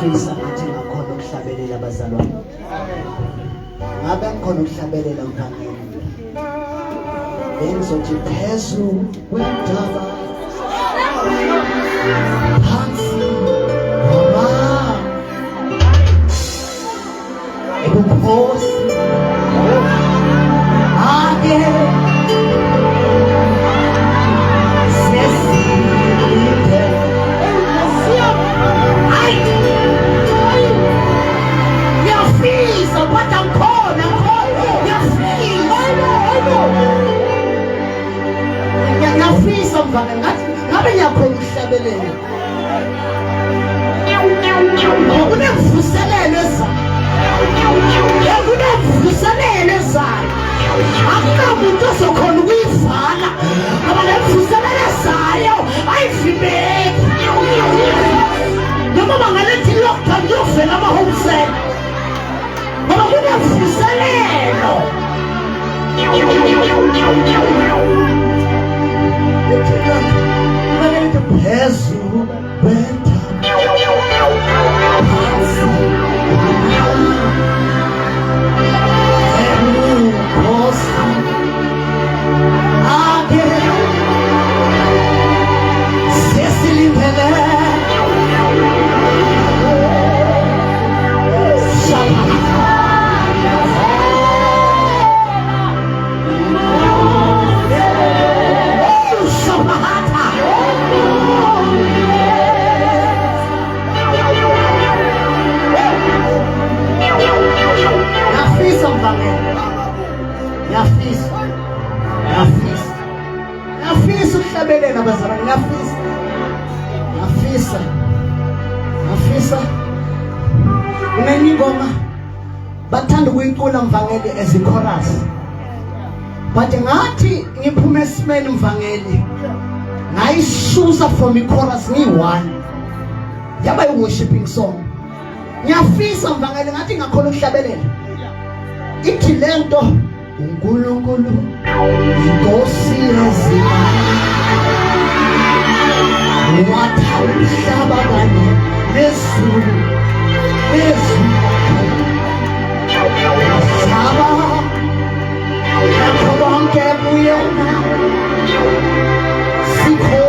ngiyafisa ngathi ngakhona ukuhlabelela abazalwane. Ngabe ngikhona ukuhlabelela mphakeni. Bengizothi phezulu kwentaba. Phansi wama. Ubukhosi. Ake. Ngabe ngiyakho ukuhlabelela kunevuselelo ezayo kunevuselelo ezayo akunamuntu ozokhona ukuyivala ngoba levuselelo ezayo ayivimeki noma bangalethi lockdown yovela amahomsela ngoba kunevuselelo phezulu ngiyafisa ukuhlabelela abazalwane, ngiyafisa kunenye ingoma bathanda ukuyicula mvangeli as i-chorus, but ngathi ngiphume esimeni mvangeli ngayisusa from i-chorus ngiyi-one yaba yi-worshiping song. Ngiyafisa mvangeli ngathi ngakhona ukuhlabelela ithi lento uNkulunkulu inkosi yezimali wathanda umhlaba kanye nezulu saba nakho konke kuyena sikho